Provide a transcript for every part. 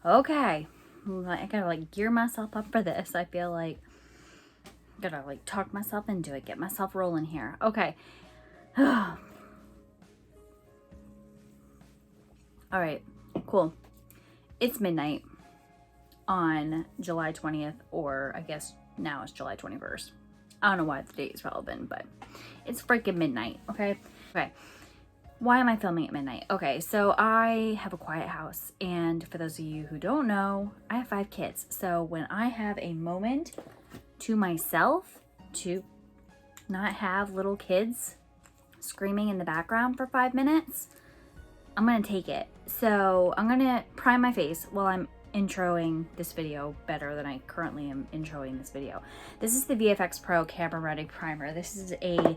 Okay. I gotta like gear myself up for this. I feel like I gotta like talk myself into it, get myself rolling here. Okay. All right, cool. It's midnight on July 20th, or I guess now it's July 21st. I don't know why the date is relevant, but it's freaking midnight, okay? Okay. Why am I filming at midnight? Okay, so I have a quiet house, and for those of you who don't know, I have 5 kids. So when I have a moment to myself to not have little kids screaming in the background for 5 minutes, I'm gonna take it. So I'm gonna prime my face while I'm introing this video better than I currently am introing this video. This is the VFX Pro Camera Ready Primer. This is a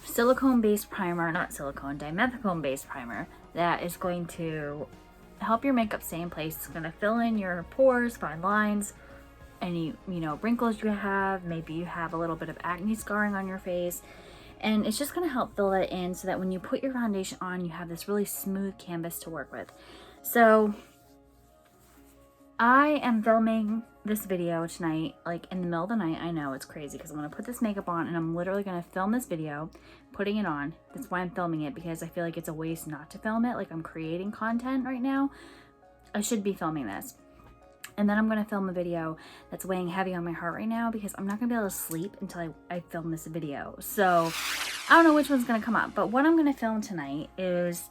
silicone-based primer, not silicone, dimethicone-based primer that is going to help your makeup stay in place. It's gonna fill in your pores, fine lines, any, wrinkles you have. Maybe you have a little bit of acne scarring on your face. And it's just gonna help fill that in so that when you put your foundation on, you have this really smooth canvas to work with. So I am filming this video tonight, like in the middle of the night. I know it's crazy because I'm gonna put this makeup on and I'm literally gonna film this video, putting it on. That's why I'm filming it, because I feel like it's a waste not to film it. Like, I'm creating content right now. I should be filming this. And then I'm gonna film a video that's weighing heavy on my heart right now because I'm not gonna be able to sleep until I film this video. So I don't know which one's gonna come up, but what I'm gonna film tonight is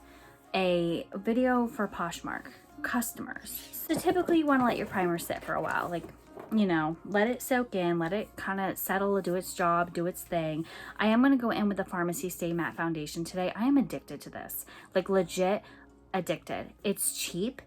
a video for Poshmark customers. So typically you wanna let your primer sit for a while, like, let it soak in, let it kind of settle, do its job, do its thing. I am gonna go in with the Farmasi Stay Matte Foundation today. I am addicted to this, like legit addicted. It's cheap.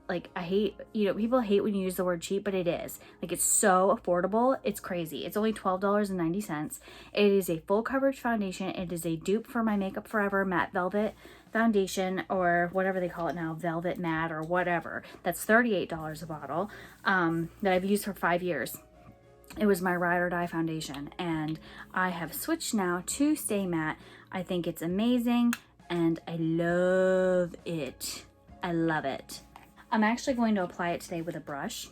Like, I hate, people hate when you use the word cheap, but it is. Like, it's so affordable. It's crazy. It's only $12.90. It is a full coverage foundation. It is a dupe for my Makeup Forever Matte Velvet foundation, or whatever they call it now, Velvet Matte or whatever. That's $38 a bottle, that I've used for 5 years. It was my ride or die foundation, and I have switched now to Stay Matte. I think it's amazing, and I love it. I love it. I'm actually going to apply it today with a brush,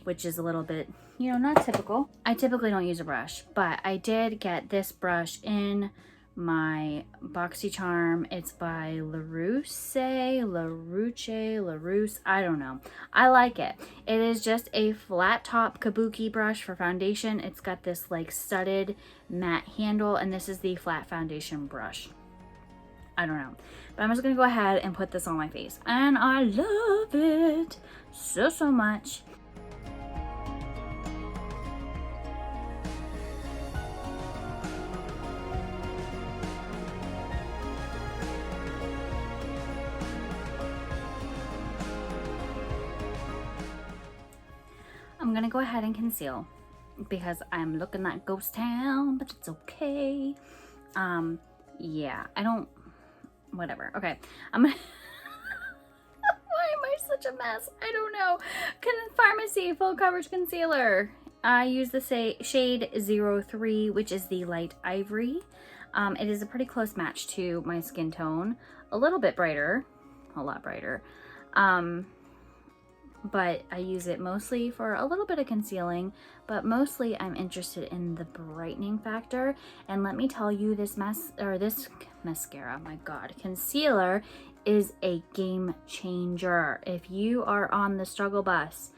which is a little bit, not typical. I typically don't use a brush, but I did get this brush in my BoxyCharm. It's by LaRouche, I don't know. I like it. It is just a flat top kabuki brush for foundation. It's got this like studded matte handle, and this is the flat foundation brush. I don't know, but I'm just gonna go ahead and put this on my face, and I love it so much. I'm gonna go ahead and conceal because I'm looking like ghost town, but it's okay. Yeah, whatever. Okay, I'm gonna why am I such a mess? I don't know. Farmasi full coverage concealer. I use the shade 03, which is the light ivory. It is a pretty close match to my skin tone. A little bit brighter, a lot brighter. But I use it mostly for a little bit of concealing, but mostly I'm interested in the brightening factor. And let me tell you, this mascara, my God, concealer is a game changer. If you are on the struggle bus,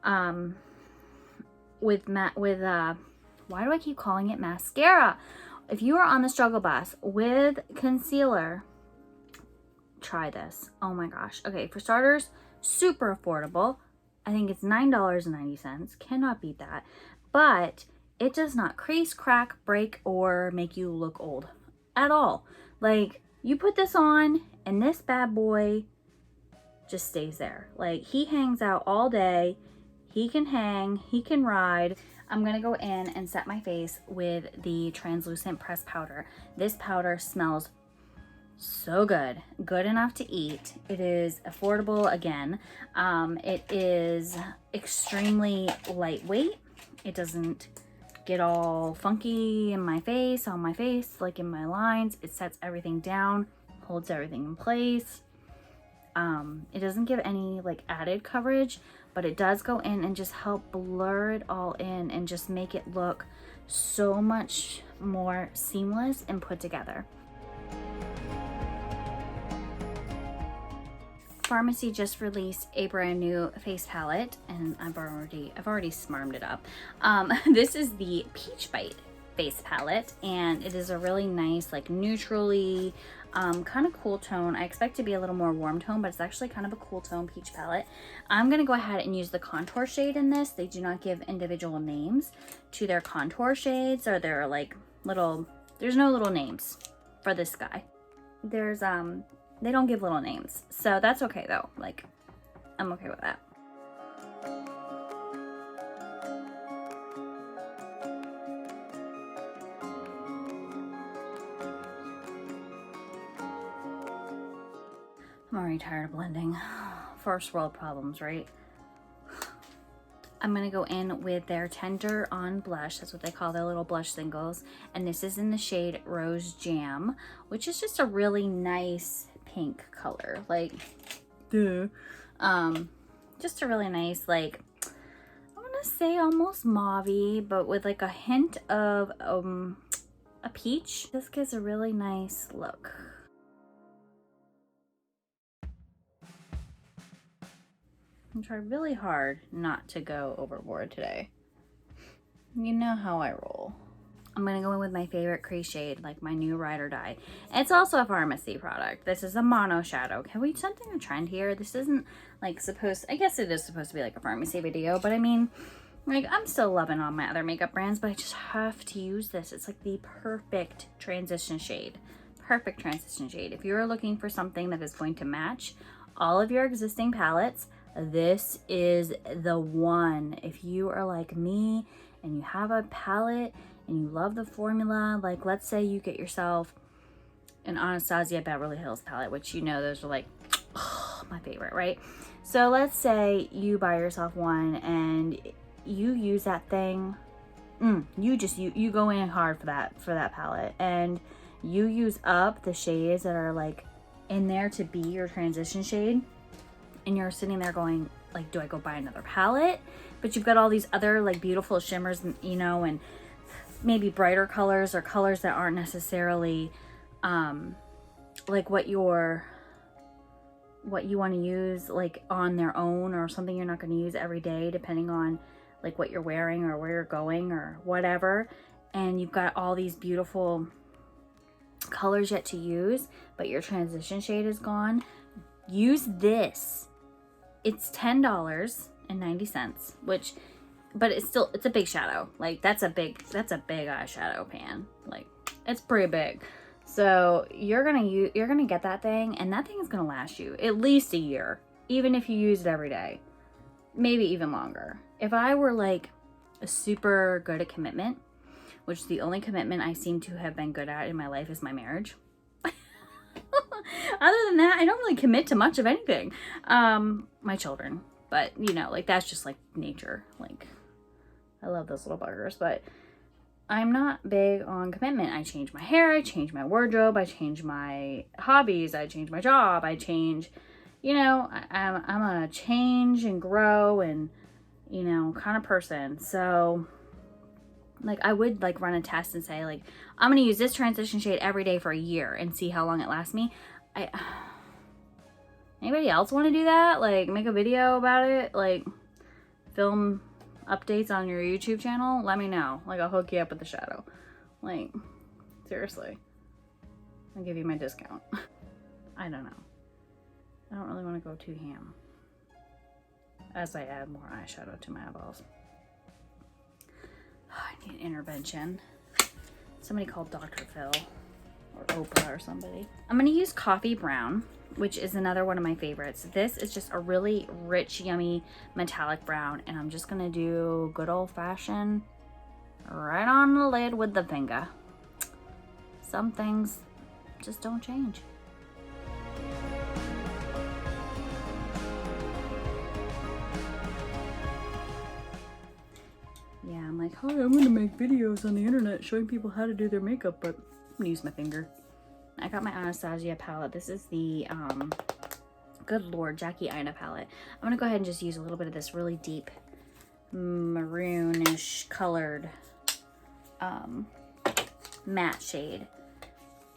why do I keep calling it mascara? If you are on the struggle bus with concealer, try this. Oh my gosh. Okay, for starters, super affordable. I think it's $9.90. Cannot beat that. But it does not crease, crack, break, or make you look old at all. Like, you put this on and this bad boy just stays there. Like, he hangs out all day. He can hang, he can ride. I'm gonna go in and set my face with the translucent pressed powder. This powder smells so good, good enough to eat. It is affordable again. It is extremely lightweight. It doesn't get all funky in my face, on my face, like in my lines. It sets everything down, holds everything in place. It doesn't give any like added coverage, but it does go in and just help blur it all in and just make it look so much more seamless and put together. Farmasi just released a brand new face palette, and I've already smarmed it up. This is the Peach Bite face palette, and it is a really nice, like, neutrally kind of cool tone. I expect to be a little more warm tone, but it's actually kind of a cool tone peach palette. I'm gonna go ahead and use the contour shade in this. They do not give individual names to their contour shades, or their like little, there's no little names for this guy. There's they don't give little names, so that's okay though. Like, I'm okay with that. I'm already tired of blending. First world problems, right? I'm gonna go in with their Tender On blush. That's what they call their little blush singles. And this is in the shade Rose Jam, which is just a really nice pink color. Like, duh. Just a really nice, like, I wanna say almost mauve-y, but with like a hint of a peach. This gives a really nice look. I tried really hard not to go overboard today. You know how I roll. I'm gonna go in with my favorite crease shade, like my new Ride or Die. It's also a Farmasi product. This is a mono shadow. Can we something a trend here? This isn't like supposed, I guess it is supposed to be like a Farmasi video, but I mean, like, I'm still loving all my other makeup brands, but I just have to use this. It's like the perfect transition shade. Perfect transition shade. If you're looking for something that is going to match all of your existing palettes, this is the one. If you are like me and you have a palette and you love the formula, like let's say you get yourself an Anastasia Beverly Hills palette, which you know those are like, oh, my favorite, right? So let's say you buy yourself one and you use that thing, you go in hard for that palette, and you use up the shades that are like in there to be your transition shade, and you're sitting there going like, do I go buy another palette? But you've got all these other like beautiful shimmers, you know, and maybe brighter colors or colors that aren't necessarily like what you want to use like on their own, or something you're not going to use every day depending on like what you're wearing or where you're going or whatever. And you've got all these beautiful colors yet to use, but your transition shade is gone. Use this. It's $10.90, which, but it's a big shadow. Like that's a big eyeshadow pan. Like it's pretty big. So you're gonna get that thing, and that thing is gonna last you at least a year, even if you use it every day, maybe even longer. If I were like a super good at commitment, which the only commitment I seem to have been good at in my life is my marriage. Other than that, I don't really commit to much of anything. My children, but you know, like that's just like nature. Like I love those little buggers, but I'm not big on commitment. I change my hair, I change my wardrobe, I change my hobbies, I change my job, I change, you know, I'm a change and grow and, you know, kind of person. So like I would like run a test and say like, I'm going to use this transition shade every day for a year and see how long it lasts me. Anybody else want to do that? Like make a video about it? Like film updates on your YouTube channel? Let me know. Like I'll hook you up with the shadow. Like seriously. I'll give you my discount. I don't know. I don't really want to go too ham as I add more eyeshadow to my eyeballs. I need an intervention. Somebody called Dr. Phil or Oprah or somebody. I'm going to use Coffee Brown, which is another one of my favorites. This is just a really rich, yummy metallic brown, and I'm just going to do good old-fashioned right on the lid with the finger. Some things just don't change. Yeah, I'm like, hi, I'm gonna make videos on the internet showing people how to do their makeup, but I'm gonna use my finger. I got my Anastasia palette. This is the good Lord, Jackie Aina palette. I'm gonna go ahead and just use a little bit of this really deep maroonish colored matte shade.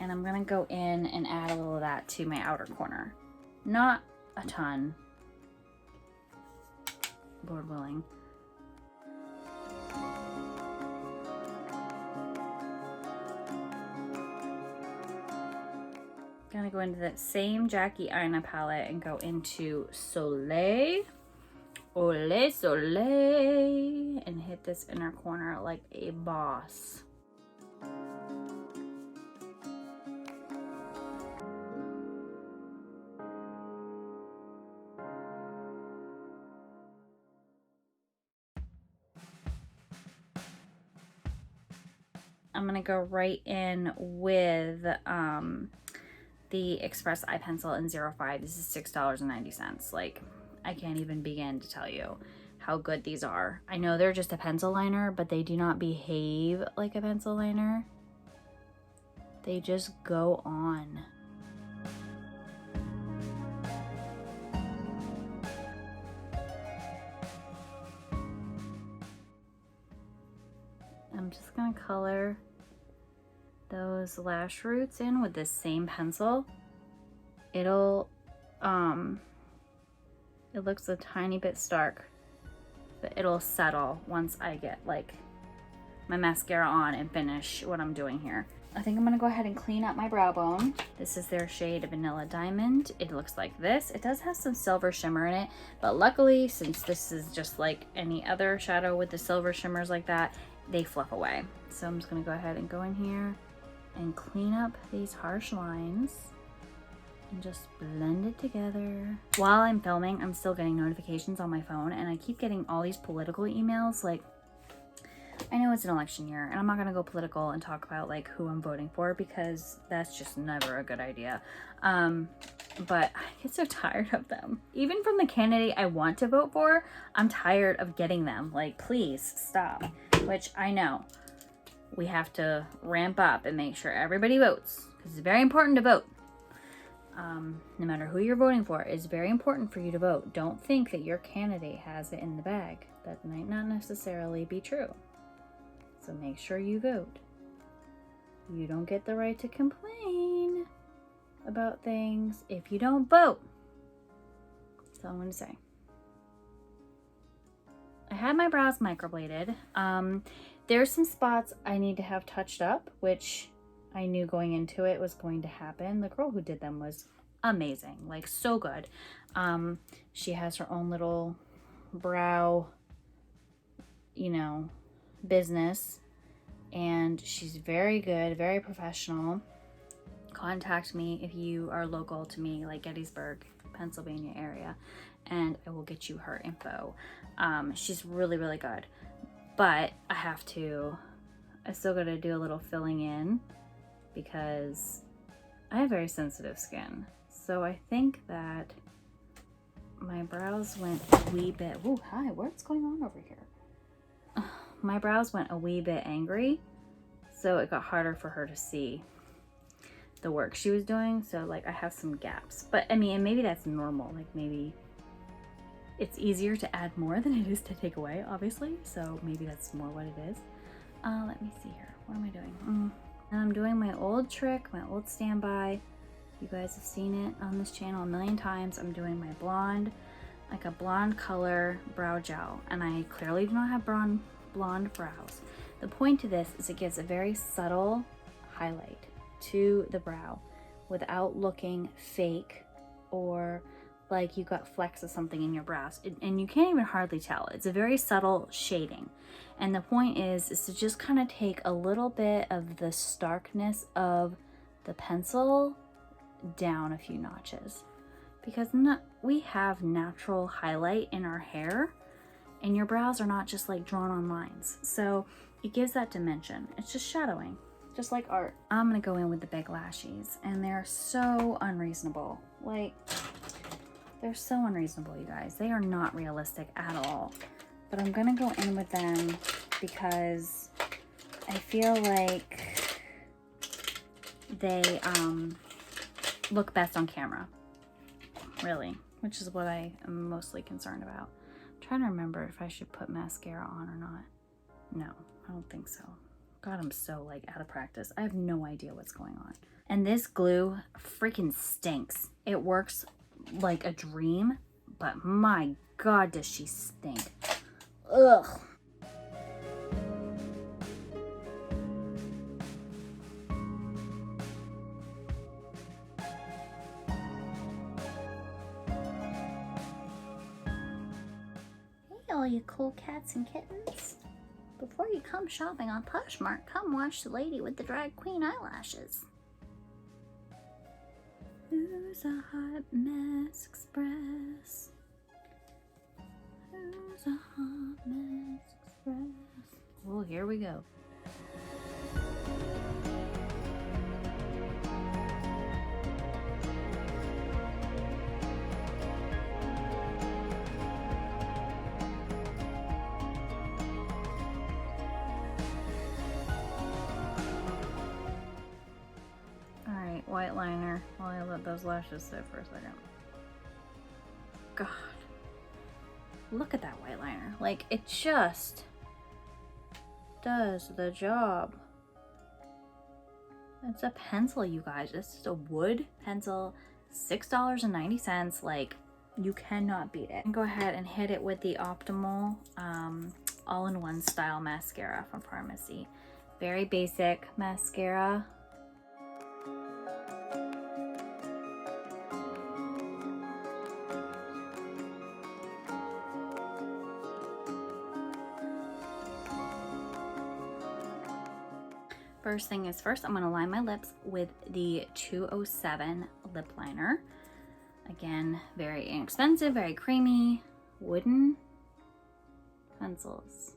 And I'm gonna go in and add a little of that to my outer corner. Not a ton, Lord willing. Gonna go into that same Jackie Aina palette and go into Soleil, Ole Soleil, and hit this inner corner like a boss. I'm gonna go right in with the Express Eye Pencil in 05. This is $6.90. Like, I can't even begin to tell you how good these are. I know they're just a pencil liner, but they do not behave like a pencil liner. They just go on. I'm just gonna color those lash roots in with this same pencil. It'll it looks a tiny bit stark, but it'll settle once I get like my mascara on and finish what I'm doing here. I think I'm gonna go ahead and clean up my brow bone. This is their shade Vanilla Diamond. It looks like this. It does have some silver shimmer in it, but luckily, since this is just like any other shadow with the silver shimmers like that, they fluff away. So I'm just gonna go ahead and go in here and clean up these harsh lines and just blend it together. While I'm filming, I'm still getting notifications on my phone, and I keep getting all these political emails. Like, I know it's an election year, and I'm not gonna go political and talk about like who I'm voting for, because that's just never a good idea. But I get so tired of them. Even from the candidate I want to vote for, I'm tired of getting them. Like, please stop. Which I know we have to ramp up and make sure everybody votes, because it's very important to vote. No matter who you're voting for, it's very important for you to vote. Don't think that your candidate has it in the bag. That might not necessarily be true. So make sure you vote. You don't get the right to complain about things if you don't vote. That's all I'm going to say. I had my brows microbladed. There's some spots I need to have touched up, which I knew going into it was going to happen. The girl who did them was amazing, like so good. She has her own little brow, you know, business, and she's very good, very professional. Contact me if you are local to me, like Gettysburg, Pennsylvania area, and I will get you her info. She's really, really good. But I still gotta do a little filling in because I have very sensitive skin. So I think that my brows went a wee bit, ooh, hi, what's going on over here? My brows went a wee bit angry, so it got harder for her to see the work she was doing. So like I have some gaps, but I mean, maybe that's normal. Like maybe it's easier to add more than it is to take away, obviously. So maybe that's more what it is. Let me see here. What am I doing? And I'm doing my old trick, my old standby. You guys have seen it on this channel a million times. I'm doing my blonde, like a blonde color brow gel. And I clearly do not have blonde brows. The point to this is it gives a very subtle highlight to the brow without looking fake or like you got flecks of something in your brows, and you can't even hardly tell. It's a very subtle shading, and the point is to just kind of take a little bit of the starkness of the pencil down a few notches, because we have natural highlight in our hair, and your brows are not just like drawn on lines, so it gives that dimension. It's just shadowing, just like art. I'm gonna go in with the big lashes, and they're so unreasonable. Like, they're so unreasonable, you guys. They are not realistic at all. But I'm gonna go in with them because I feel like they look best on camera. really, which is what I am mostly concerned about. I'm trying to remember if I should put mascara on or not. No, I don't think so. God, I'm so like out of practice. I have no idea what's going on. And this glue freaking stinks. It works like a dream, but my God, does she stink. Ugh. Hey, all you cool cats and kittens. Before you come shopping on Poshmark, come watch the lady with the drag queen eyelashes. Who's a hot mess express? Who's a hot mess express? Oh, here we go. White liner while I let those lashes sit for a second. God, look at that white liner. Like, it just does the job. It's a pencil, you guys. This is a wood pencil, $6.90. Like, you cannot beat it. Go ahead and hit it with the Optimal all-in-one style mascara from Farmasi. Very basic mascara. First thing is first, I'm going to line my lips with the 207 lip liner. Again, very inexpensive, very creamy, wooden pencils.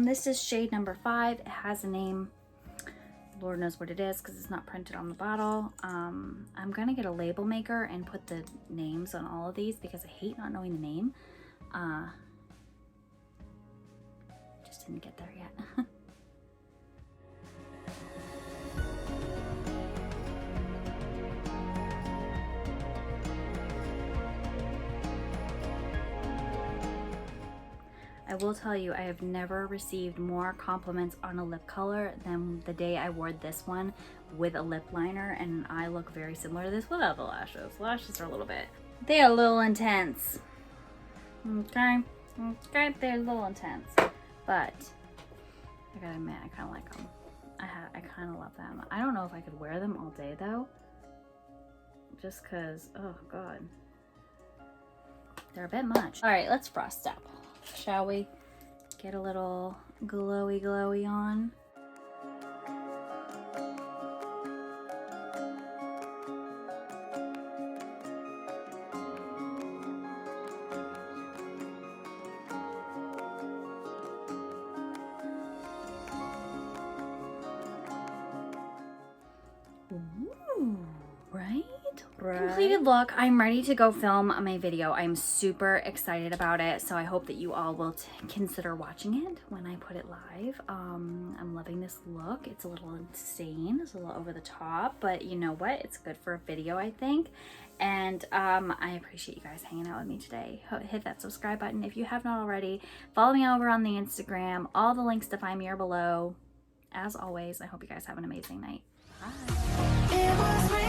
This is shade number 5. It has a name. Lord knows what it is because it's not printed on the bottle. I'm gonna get a label maker and put the names on all of these because I hate not knowing the name. Just didn't get there yet. I will tell you, I have never received more compliments on a lip color than the day I wore this one with a lip liner, and I look very similar to this without the lashes. The lashes are they're a little intense. Okay, they're a little intense, but I gotta admit, I kind of like them. I kind of love them. I don't know if I could wear them all day though, just cause, oh God, they're a bit much. All right, let's frost up. Shall we get a little glowy on? Ooh, right? Completed look. I'm ready to go film my video. I'm super excited about it, so I hope that you all will consider watching it when I put it live. I'm loving this look. It's a little insane. It's a little over the top, but you know what? It's good for a video, I think. And I appreciate you guys hanging out with me today. Hit that subscribe button if you have not already. Follow me over on the Instagram. All the links to find me are below. As always, I hope you guys have an amazing night. Bye.